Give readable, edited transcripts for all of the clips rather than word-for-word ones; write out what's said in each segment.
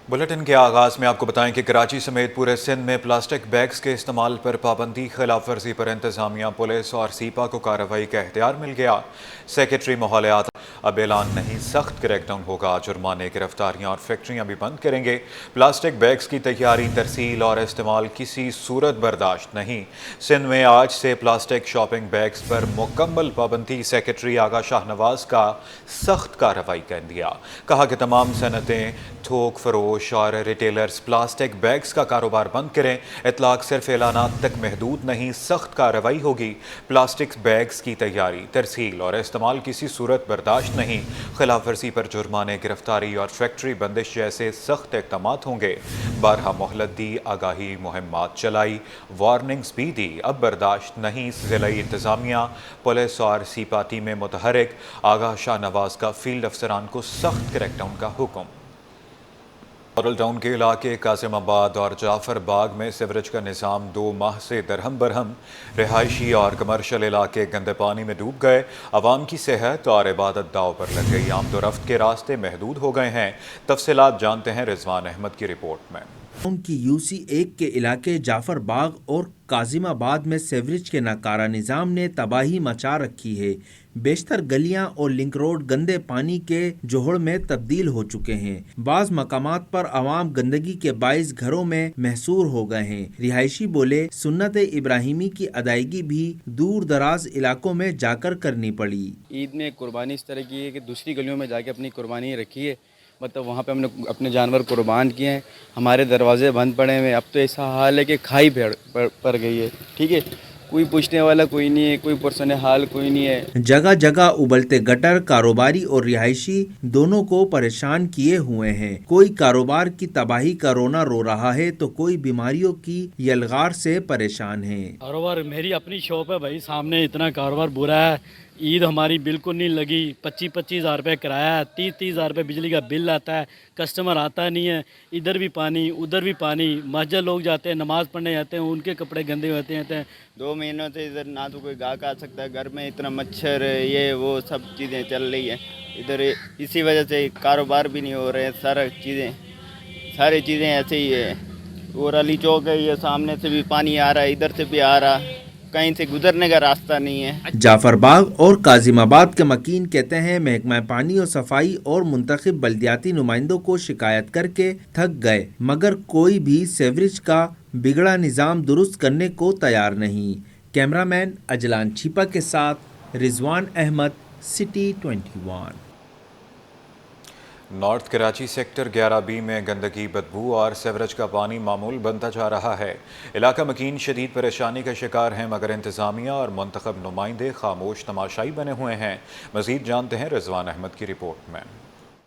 Bulletin के आगाज में आपको बताएं कि कराची समेत पूरे सिंध में प्लास्टिक बैग्स के इस्तेमाल पर पाबंदी खिलाफ वर्जी पर इंतजामिया, पुलिस और सीपा को कार्रवाई का इख्तियार मिल गया। सेक्रेटरी माहौलियात अब ऐलान नहीं, सख्त क्रैकडाउन होगा, जुर्माने, गिरफ्तारियां और फैक्ट्रियां भी बंद करेंगे। प्लास्टिक बैग्स की तैयारी, तरसील और इस्तेमाल किसी सूरत बर्दाश्त नहीं। सिंध में आज से प्लास्टिक शॉपिंग बैग्स पर मुकम्मल पाबंदी। सेक्रेटरी आगा शाहनवाज का सख्त कार्रवाई कर दिया। कहा कि तमाम सनतें, थोक फरोश और रिटेलर्स प्लास्टिक बैग्स का कारोबार बंद करें। इतलाक सिर्फ ऐलानात तक महदूद नहीं, सख्त कार्रवाई होगी। प्लास्टिक बैग्स की तैयारी, तरसील और इस्तेमाल किसी सूरत बर्दाश्त नहीं। खिलाफ वर्जी पर जुर्माने, गिरफ्तारी और फैक्ट्री बंदिश जैसे सख्त इक़दामात होंगे। 12 मोहलत दी, आगाही मुहिम्मात चलाई, वार्निंग्स भी दी। अब बर्दाश्त नहीं। ज़िलाई इंतज़ामिया, पुलिस और सीपा टीमें मुतहरिक। आगा शाहनवाज का फील्ड अफसरान को सख्त क्रैकडाउन का हुक्म। मॉडल टाउन के इलाके कासिमाबाद और जाफर बाग में सीवरेज का निज़ाम 2 माह से दरहम बरहम। रिहायशी और कमर्शल इलाके गंदे पानी में डूब गए। आवाम की सेहत और इबादत दाव पर लग गई। आमदोरफ्त के रास्ते महदूद हो गए हैं। तफसीलात जानते हैं रिजवान अहमद की रिपोर्ट में। उनकी यूसी 1 के इलाके जाफर बाग और काजिमाबाद में सीवरेज के नाकारा निज़ाम ने तबाही मचा रखी है। बेशतर गलियां और लिंक रोड गंदे पानी के जोहड़ में तब्दील हो चुके हैं। बाज़ मकामात पर आवाम गंदगी के बाइस घरों में महसूर हो गए हैं। रिहायशी बोले, सुन्नत इब्राहिमी की अदायगी भी दूर दराज इलाकों में जाकर करनी पड़ी। ईद में कुर्बानी इस तरह की है कि दूसरी गलियों में जाके अपनी कुर्बानी रखी है, मतलब वहाँ पे हमने अपने जानवर कुर्बान किए हैं। हमारे दरवाजे बंद पड़े हुए हैं। अब तो ऐसा हाल है कि खाई पड़ गई है। ठीक है, कोई पूछने वाला कोई नहीं है, कोई पुरसने हाल कोई नहीं है। जगह जगह उबलते गटर कारोबारी और रिहायशी दोनों को परेशान किए हुए हैं। कोई कारोबार की तबाही का रोना रो रहा है तो कोई बीमारियों की यलगार से परेशान है। कारोबार मेरी अपनी शॉप है भाई, सामने इतना कारोबार बुरा है। ईद हमारी बिल्कुल नहीं लगी। 25-25 हज़ार रुपये किराया है, 30-30 हज़ार रुपये बिजली का बिल आता है, कस्टमर आता नहीं है। इधर भी पानी उधर भी पानी। मस्जिद लोग जाते हैं, नमाज़ पढ़ने जाते हैं, उनके कपड़े गंदे होते हैं। 2 महीनों से इधर ना तो कोई गाहक आ सकता है, घर में इतना मच्छर ये वो सब चीज़ें चल रही है इधर। इसी वजह से कारोबार भी नहीं हो रहे हैं। सारी चीज़ें ऐसे ही है। और अली चौक है, ये सामने से भी पानी आ रहा है, इधर से भी आ रहा, कहीं से गुजरने का रास्ता नहीं है। जाफर बाग और काजिमाबाद के मकीन कहते हैं, महकमा पानी और सफाई और मुंतखब बल्दियाती नुमाइंदों को शिकायत करके थक गए, मगर कोई भी सीवरेज का बिगड़ा निज़ाम दुरुस्त करने को तैयार नहीं। कैमरामैन अजलान छिपा के साथ Rizwan Ahmed, city 21। North Karachi sector 11B में गंदगी, बदबू और सीवरेज का पानी मामूल बनता जा रहा है। इलाका मकीन शदीद परेशानी का शिकार है, मगर इंतज़ामिया और मुंतखब नुमाइंदे खामोश तमाशाई बने हुए हैं। मज़ीद जानते हैं रिजवान अहमद की रिपोर्ट में।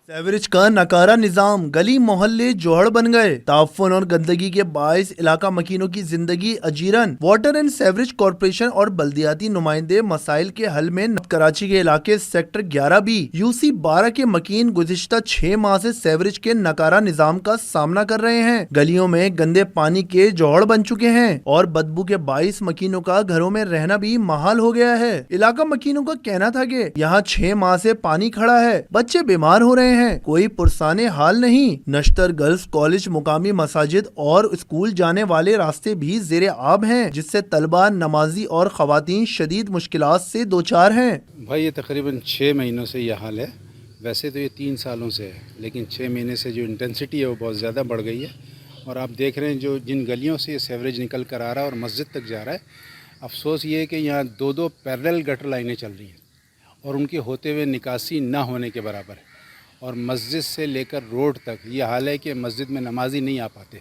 सीवरेज का नकारा निजाम, गली मोहल्ले जोहड़ बन गए। ताफुन और गंदगी के बाइस इलाका मकीनों की जिंदगी अजीरन। वाटर एंड सीवरेज कॉरपोरेशन और बल्दियाती नुमाइंदे मसाइल के हल में कराची के इलाके सेक्टर 11B यूसी 12 के मकीन गुज़िश्ता 6 माह से सीवरेज के नकारा निजाम का सामना कर रहे हैं। गलियों में गंदे पानी के जोहड़ बन चुके हैं और बदबू के 22 मकीनों का घरों में रहना भी महाल हो गया है। इलाका मकीनों का कहना था कि यहाँ 6 माह से पानी खड़ा है, बच्चे बीमार हो रहे हैं, कोई पुरसाने हाल नहीं। नश्तर गर्ल्स कॉलेज, मुकामी मसाजिद और स्कूल जाने वाले रास्ते भी ज़ेरे आब हैं, जिससे तलबा, नमाजी और खवातीन शदीद मुश्किलात से दो चार हैं। भाई ये तकरीबन 6 महीनों से यह हाल है। वैसे तो ये 3 सालों से है, लेकिन 6 महीने से जो इंटेंसिटी है वो बहुत ज़्यादा बढ़ गई है। और आप देख रहे हैं जो जिन गलियों से ये सीवरेज निकल कर आ रहा है और मस्जिद तक जा रहा है, अफसोस ये है कि यहाँ 2-2 पैरेलल गटर लाइनें चल रही हैं और उनके होते हुए निकासी ना होने के बराबर है। और मस्जिद से लेकर रोड तक ये हाल है कि मस्जिद में नमाजी नहीं आ पाते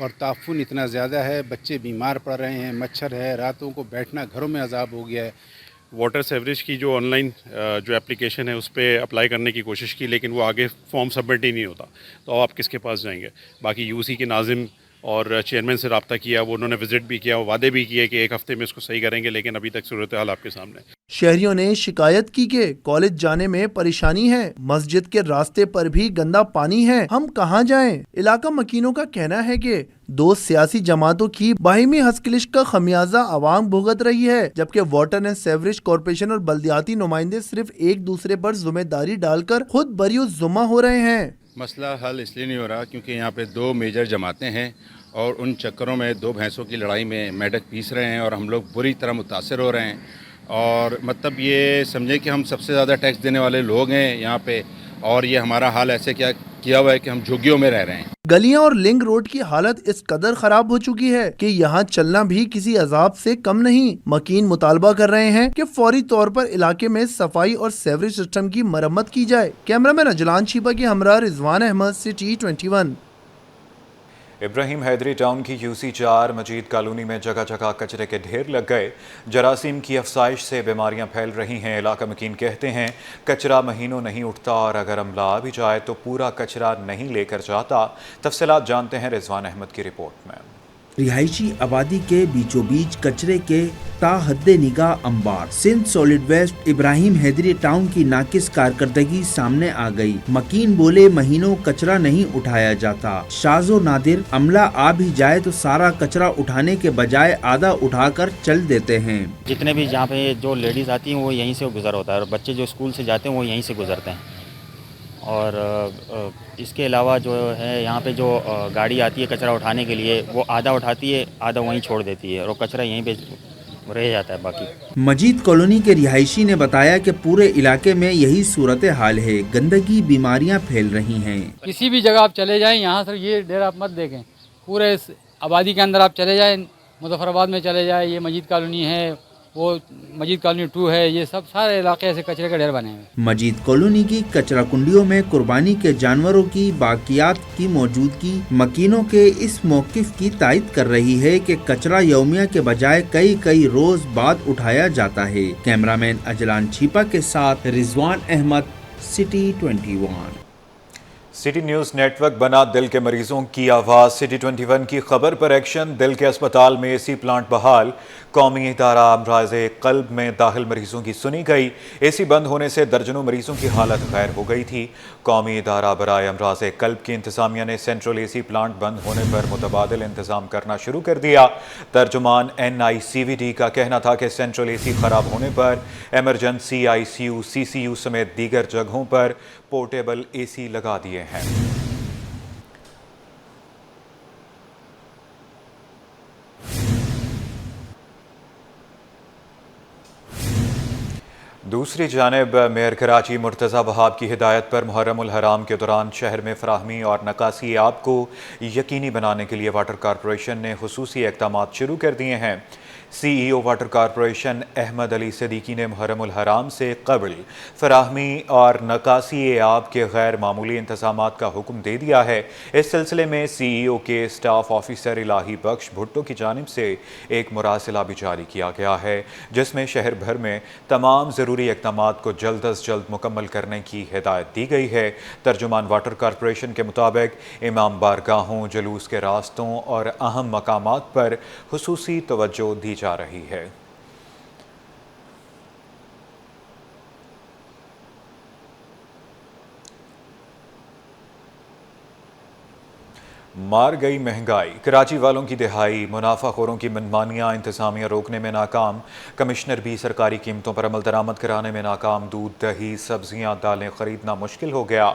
और ताफुन इतना ज़्यादा है, बच्चे बीमार पड़ रहे हैं, मच्छर है, रातों को बैठना घरों में अजाब हो गया है। वाटर सीवरेज की जो ऑनलाइन जो एप्लीकेशन है उस पर अप्लाई करने की कोशिश की, लेकिन वो आगे फॉर्म सबमिट ही नहीं होता, तो आप किसके पास जाएंगे। बाकी यूसी के नाजिम और चेयरमैन से रब्ता किया, वो उन्होंने विजिट भी किया, वो वादे भी किए कि 1 हफ्ते में इसको सही करेंगे, लेकिन अभी तक सूरत हाल आपके सामने। शहरियों ने शिकायत की कि कॉलेज जाने में परेशानी है, मस्जिद के रास्ते पर भी गंदा पानी है, हम कहां जाएं? इलाका मकीनों का कहना है कि 2 सियासी जमातों की बाहिमी हसकलिश का खमियाजा आवाम भुगत रही है, जबकि वाटर एंड सीवरेज कॉरपोरेशन और बल्दियाती नुमाइंदे सिर्फ एक दूसरे पर जिम्मेदारी डालकर खुद बरियो जुम्मा हो रहे हैं। मसला हल इसलिए नहीं हो रहा क्योंकि यहाँ पे 2 मेजर जमातें हैं और उन चक्करों में 2 भैंसों की लड़ाई में मेढक पीस रहे हैं और हम लोग बुरी तरह मुतासर हो रहे हैं। और मतलब ये समझें कि हम सबसे ज़्यादा टैक्स देने वाले लोग हैं यहाँ पे, और ये हमारा हाल ऐसे क्या किया हुआ है कि हम झुग्गियों में रह रहे हैं। गलियां और लिंक रोड की हालत इस कदर खराब हो चुकी है कि यहाँ चलना भी किसी अजाब से कम नहीं। मकीन मुतालबा कर रहे हैं कि फौरी तौर पर इलाके में सफाई और सेवरेज सिस्टम की मरम्मत की जाए। कैमरामैन अजलान छिपा के हमरा रिजवान अहमद, सिटी 21। इब्राहिम हैदरी टाउन की यूसी 4 मजीद कॉलोनी में जगह जगह कचरे के ढेर लग गए। जरासीम की अफसाइश से बीमारियां फैल रही हैं। इलाका मकीन कहते हैं कचरा महीनों नहीं उठता और अगर अमला आ भी जाए तो पूरा कचरा नहीं लेकर जाता। तफसीलात जानते हैं रिजवान अहमद की रिपोर्ट में। रिहायशी आबादी के बीचों बीच कचरे के ताहद्दे निगाह अंबार। Sindh solid waste Ibrahim Hyderi town की नाकिस कारकर्दगी सामने आ गई। मकीन बोले महीनों कचरा नहीं उठाया जाता। शाजो नादिर अमला आ भी जाए तो सारा कचरा उठाने के बजाय आधा उठाकर चल देते हैं। जितने भी यहाँ पे जो लेडीज़ आती हैं वो यहीं से गुजर होता है और बच्चे जो स्कूल से जाते हैं वो यहीं से गुजरते हैं। और इसके अलावा जो है यहाँ पे जो गाड़ी आती है कचरा उठाने के लिए वो आधा उठाती है, आधा वहीं छोड़ देती है और कचरा यहीं पे रह जाता है बाकी। मजीद कॉलोनी के रिहायशी ने बताया कि पूरे इलाके में यही सूरत हाल है। गंदगी बीमारियां फैल रही हैं। किसी भी जगह आप चले जाएं, यहाँ से ये डेरा आप मत देखें, पूरे इस आबादी के अंदर आप चले जाएं, मुजफ्फराबाद में चले जाएं, ये मजीद कॉलोनी है, वो मजीद कॉलोनी 2 है, ये सब सारे इलाके ऐसे कचरे का ढेर बने हैं। मजीद कॉलोनी की कचरा कुंडियों में कुर्बानी के जानवरों की बाकियात की मौजूदगी मकीनों के इस मौकिफ की तायद कर रही है कि कचरा यौमिया के बजाय कई रोज बाद उठाया जाता है। कैमरामैन अजलान छिपा के साथ Rizwan Ahmed, city 21। City news network बना दिल के मरीजों की आवाज़। सिटी 21 की खबर पर एक्शन। दिल के अस्पताल में एसी प्लांट बहाल। कौमी इदारा अमराज़े क़ल्ब में दाखिल मरीजों की सुनी गई। एसी बंद होने से दर्जनों मरीजों की हालत गैर हो गई थी। कौमी इदारा बराए अमराज़े क़ल्ब की इंतज़ामिया ने सेंट्रल एसी प्लांट बंद होने पर मुतबादिल इंतज़ाम करना शुरू कर दिया। तर्जुमान NICVD का कहना था कि सेंट्रल एसी ख़राब होने पर एमरजेंसी ICU CCU समेत दीगर जगहों पर पोर्टेबल एसी लगा दिए हैं। दूसरी जानिब मेयर कराची मुर्तज़ा वहाब की हिदायत पर मुहर्रमुल हराम के दौरान शहर में फराहमी और नकासी आब को यकीनी बनाने के लिए वाटर कॉरपोरेशन ने खुसूसी इक़दाम शुरू कर दिए हैं। CEO water corporation Ahmed Ali Siddiqui ने मुहर्रमुल हराम से कबल फराहमी और नकासी आब के गैर मामूली इंतज़ामात का हुक्म दे दिया है। इस सिलसिले में CEO के स्टाफ ऑफिसर इलाही बख्श भुट्टो की जानिब से एक मुरासिला भी जारी किया गया है, जिसमें शहर भर में तमाम ज़रूरी इक़दामात को जल्द अज जल्द मुकम्मल करने की हिदायत दी गई है। तर्जुमान वाटर कॉरपोरेशन के मुताबिक इमाम बारगाहों, जुलूस के रास्तों और अहम मकामात पर खुसूसी तवज्जो दी जा रही है। मार गई महंगाई, कराची वालों की दिहाई, मुनाफाखोरों की मनमानियाँ, इंतज़ामिया रोकने में नाकाम, कमिश्नर भी सरकारी कीमतों पर अमल दरामद कराने में नाकाम, दूध, दही, सब्जियाँ, दालें खरीदना मुश्किल हो गया,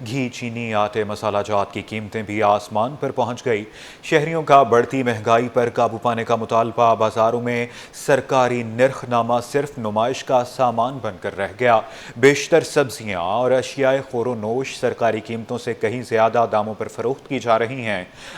घी, चीनी, आटे, मसाला जात की कीमतें भी आसमान पर पहुँच गई। शहरियों का बढ़ती महंगाई पर काबू पाने का मुतालबा, बाज़ारों में सरकारी निर्खनामा सिर्फ नुमाइश का सामान बनकर रह गया। बेशतर सब्जियाँ और अशियाए ख़ोरो-नोश सरकारी कीमतों से कहीं ज़्यादा दामों पर फ़रोख्त की जा रही हैं।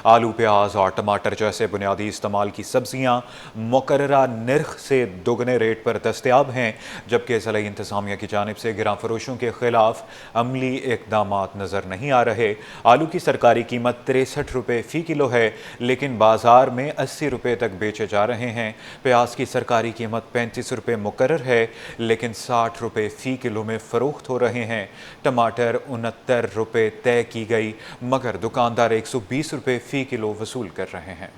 आलू, प्याज और टमाटर जैसे बुनियादी इस्तेमाल की सब्जियां मुकर्ररा निर्ख से दोगुने रेट पर दस्तयाब हैं, जबकि ज़िला इंतज़ामिया की जानिब से गिरां फरोशों के खिलाफ अमली इक़दामात नज़र नहीं आ रहे। आलू की सरकारी कीमत 63 रुपये फ़ी किलो है, लेकिन बाज़ार में 80 रुपये तक बेचे जा रहे हैं। प्याज की सरकारी कीमत 35 रुपये मुकर्रर है, लेकिन 60 रुपये फ़ी किलो में फ़रोख्त हो रहे हैं। टमाटर 69 रुपये तय की गई, मगर दुकानदार 120 रुपये फ़ी किलो वसूल कर रहे हैं।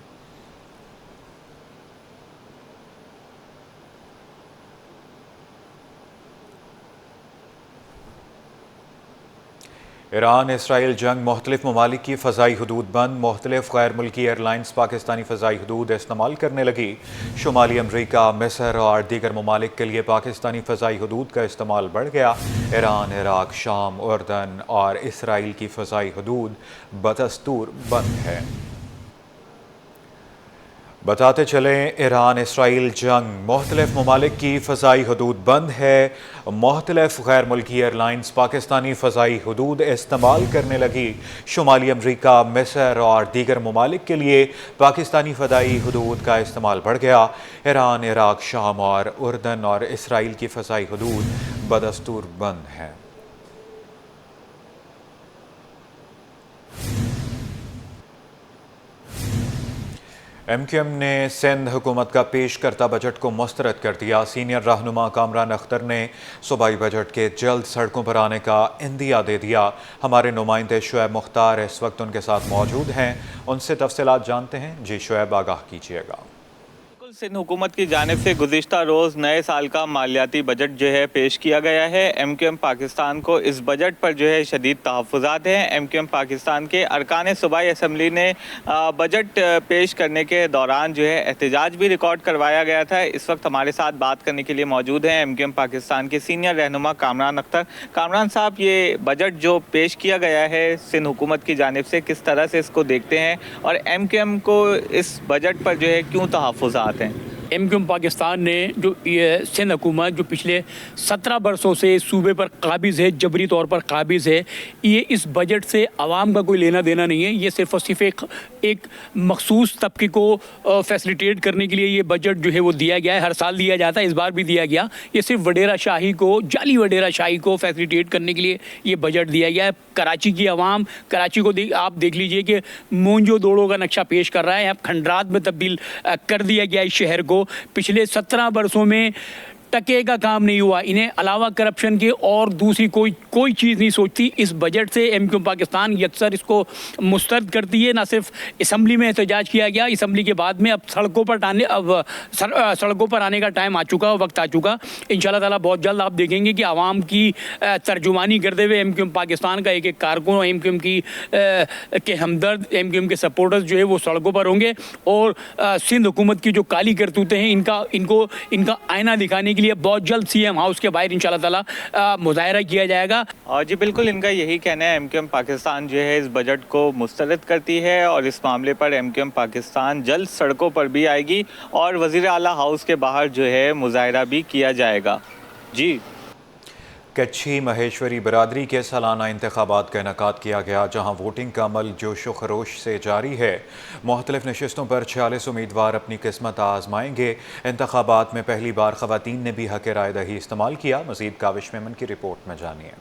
ईरान इसराइल जंग मुख्तलिफ ममालिक की फ़ज़ाई हदूद बंद, मुख्तलिफ गैर मुल्की एयरलाइंस पाकिस्तानी फ़ज़ाई हदूद इस्तेमाल करने लगी। शुमाली अमरीका, मिस्र और दीगर ममालिक के लिए पाकिस्तानी फ़ज़ाई हदूद का इस्तेमाल बढ़ गया। ईरान, इराक, शाम, उर्दन और इसराइल की फ़ज़ाई हदूद बदस्तूर बंद है। बताते चलें, ईरान इसराइल जंग मुख्तलिफ ममालिक की फ़ज़ाई हदूद बंद है। मुख्तलिफ गैर मुल्की एयरलाइंस पाकिस्तानी फ़ज़ाई हदूद इस्तेमाल करने लगी। शुमाली अमरीका, मिस्र और दीगर ममालिक के लिए पाकिस्तानी फ़ज़ाई हदूद का इस्तेमाल बढ़ गया। ईरान, इराक, शाम और उर्दन और इसराइल की फ़ज़ाई हदूद बदस्तूर बंद है। MQM ने सिंध हुकूमत का पेश करता बजट को मुस्तरद कर दिया। सीनियर रहनुमा कामरान अख्तर ने सूबाई बजट के जल्द सड़कों पर आने का इंदिया दे दिया। हमारे नुमाइंदे शुएब मुख्तार इस वक्त उनके साथ मौजूद हैं, उनसे तफसीलात जानते हैं। जी शुएब, आगाह कीजिएगा। सिंध हुकूमत की जानिब से गुज़िश्ता रोज़ नए साल का मालियाती बजट जो है पेश किया गया है। MQM पाकिस्तान को इस बजट पर जो है शदीद तहफ़्फ़ुज़ात हैं। MQM पाकिस्तान के अरकान सूबाई असम्बली ने बजट पेश करने के दौरान जो है एहतजाज भी रिकॉर्ड करवाया गया था। इस वक्त हमारे साथ बात करने के लिए मौजूद हैं MQM पाकिस्तान के सीनियर रहनुमा कामरान अख्तर। कामरान साहब, ये बजट जो पेश किया गया है सिंध हुकूमत की जानिब से, किस तरह से इसको देखते हैं और MQM को इस बजट पर जो है क्यों तहफ़्फ़ुज़ात हैं? MQM पाकिस्तान ने जो ये सिंध हुकूमत जो पिछले 17 बरसों से सूबे पर काबिज़ है, जबरी तौर पर काबिज़ है, ये इस बजट से आवाम का कोई लेना देना नहीं है। ये सिर्फ और सिर्फ एक मखसूस तबके को फैसिलिटेट करने के लिए ये बजट जो है वो दिया गया है। हर साल दिया जाता है, इस बार भी दिया गया। ये सिर्फ वडेरा शाही को, जाली वडेरा शाही को फैसिलिटेट करने के लिए ये बजट दिया गया है। कराची की आवाम, कराची को आप देख लीजिए कि मोंजो दोड़ो का नक्शा पेश कर रहा है। अब खंडरात में तब्दील कर दिया गया इस शहर को। पिछले 17 बरसों में टके का काम नहीं हुआ। इन्हें अलावा करप्शन के और दूसरी कोई चीज़ नहीं सोचती। इस बजट से MQM पाकिस्तान यकसर इसको मुस्तरद करती है। ना सिर्फ असम्बली में एहतजाज किया गया, असम्बली के बाद में अब सड़कों पर आने का टाइम आ चुका, वक्त आ चुका। इंशाल्लाह ताला बहुत जल्द आप देखेंगे कि आवाम की तर्जुमानी करते हुए MQM पाकिस्तान का एक एक कारकुन, MQM के हमदर्द, MQM के सपोर्टर्स जो है वो सड़कों पर होंगे और सिंध हुकूमत की जो काली करतूतें हैं इनका आईना दिखाने के लिए बहुत जल्द CM हाउस के बाहर इंशाल्लाह ताला मुजाहरा किया जाएगा। और जी बिल्कुल, इनका यही कहना है। MQM पाकिस्तान जो है इस बजट को मुस्तरद करती है और इस मामले पर MQM पाकिस्तान जल्द सड़कों पर भी आएगी और वज़ीर आला हाउस के बाहर जो है मुजाहरा भी किया जाएगा। जी, कच्छी महेश्वरी बरादरी के सालाना इंतखाबात का इनेकाद किया गया, जहां वोटिंग का अमल जोश व खरोश से जारी है। मुख्तलिफ नशिस्तों पर 46 उम्मीदवार अपनी किस्मत आजमाएंगे। इंतखाबात में पहली बार खवातीन ने भी हक राय दही इस्तेमाल किया। मज़ीद काविश मेमन की रिपोर्ट में जानिए।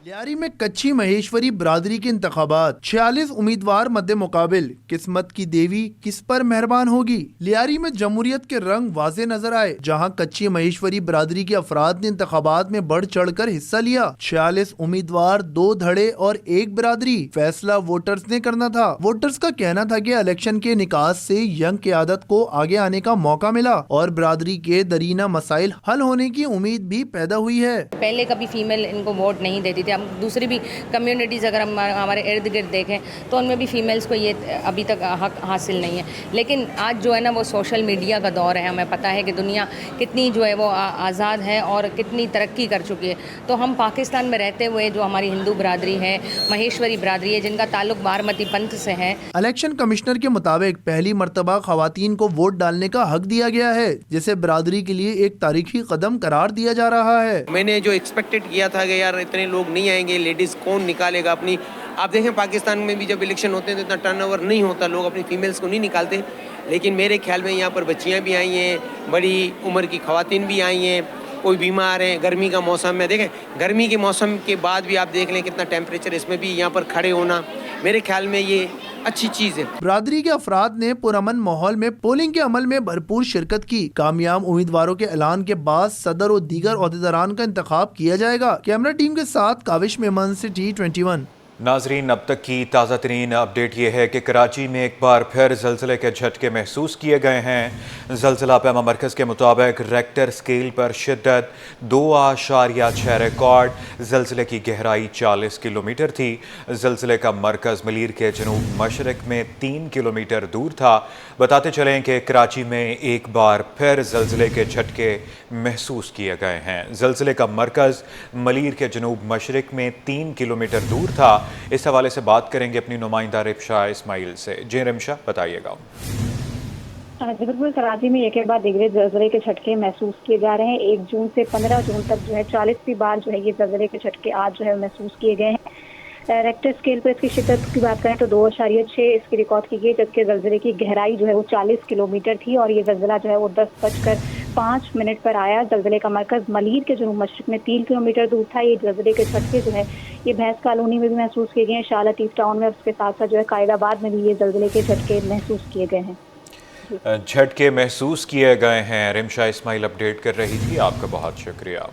लियारी में कच्ची महेश्वरी बरादरी के इंतखाबात, 46 उम्मीदवार मद्दे मुकाबिल, किस्मत की देवी किस पर मेहरबान होगी। लियारी में जमहूरियत के रंग वाजे नजर आए, जहां कच्ची महेश्वरी बरादरी के अफराद ने इंतखाबात में बढ़ चढ़ कर हिस्सा लिया। 46 उम्मीदवार, 2 धड़े और 1 बरादरी। फैसला वोटर्स ने करना था। वोटर्स का कहना था कि इलेक्शन के निकास से यंग क़यादत को आगे आने का मौका मिला और बरादरी के दरीना मसाइल हल होने की उम्मीद भी पैदा हुई है। पहले कभी फीमेल इनको वोट नहीं देती थी। हम दूसरी भी कम्युनिटीज़ अगर हम हमारे इर्द गिर्द देखें तो उनमें भी फीमेल्स को ये अभी तक हक हासिल नहीं है। लेकिन आज जो है ना वो सोशल मीडिया का दौर है। हमें पता है कि दुनिया कितनी जो है वो आज़ाद है और कितनी तरक्की कर चुकी है। तो हम पाकिस्तान में रहते हुए जो हमारी हिंदू बरादरी है, महेश्वरी बरादरी है, जिनका ताल्लुक बारमती पंथ से है, इलेक्शन कमिश्नर के मुताबिक पहली मर्तबा खवातीन को वोट डालने का हक दिया गया है, जिसे बरादरी के लिए एक तारीखी कदम करार दिया जा रहा है। मैंने जो एक्सपेक्टेड किया था कि यार इतने लोग नहीं आएंगे, लेडीज़ कौन निकालेगा अपनी। आप देखें पाकिस्तान में भी जब इलेक्शन होते हैं तो इतना टर्नओवर नहीं होता, लोग अपनी फीमेल्स को नहीं निकालते। लेकिन मेरे ख्याल में यहाँ पर बच्चियाँ भी आई हैं, बड़ी उम्र की खवातीन भी आई हैं, कोई बीमार हैं। गर्मी का मौसम में देखें, गर्मी के मौसम के बाद भी आप देख लें कितना टेम्परेचर, इसमें भी यहाँ पर खड़े होना मेरे ख्याल में ये अच्छी चीज है। बरादरी के अफराद ने पुरअमन माहौल में पोलिंग के अमल में भरपूर शिरकत की। कामयाब उम्मीदवारों के ऐलान के बाद सदर और दीगर ओहदेदारान का इंतखाब किया जाएगा। कैमरा टीम के साथ काविश मेमन से T21। नाजरीन, अब तक की ताज़ा तरीन अपडेट ये है कि कराची में एक बार फिर ज़लज़ले के झटके महसूस किए गए हैं। ज़लज़ला पैमा मरकज़ के मुताबिक रेक्टर स्केल पर शिद्दत 2.6 रिकॉर्ड। ज़लज़ले की गहराई 40 किलोमीटर थी। ज़लज़ले का मरकज़ मलीर के जनूब मशरक़ में 3 किलोमीटर दूर था। बताते चलें कि कराची में एक बार फिर ज़लज़ले के झटके महसूस किए गए हैं। ज़लज़ले का मरकज़ मलीर के जनूब मशरक़ में 3 किलोमीटर दूर था। इस हवाले से बात करेंगे अपनी नुमाइंदा रिमशा इस्माइल से। जी रिमशा, बताइएगा। बिल्कुल, कराची में एक के बाद दिगरे ज़लज़ले के झटके महसूस किए जा रहे हैं। 1 जून से 15 जून तक जो है 40वीं बार जो है ये ज़लज़ले के झटके आज जो है महसूस किए गए हैं। रेक्टर स्केल पर इसकी शिद्दत की बात करें तो 2.6 इसकी रिकॉर्ड की गई, जबकि ज़लज़ले की गहराई जो है वो 40 किलोमीटर थी और ये ज़लज़ला जो है वो 10:05 पर आया। ज़लज़ले का मरकज़ मलीर के जनूब मशरक़ में 3 किलोमीटर दूर था। ये ज़लज़ले के झटके जो है ये भैंस कॉलोनी में भी महसूस किए गए हैं, शाला ईस्ट टाउन में, उसके साथ साथ जो है कायदाबाद में भी ये ज़लज़ले के झटके महसूस किए गए हैं। झटके महसूस किए गए हैं। रिमशा इस्माइल अपडेट कर रही थी। आपका बहुत शुक्रिया।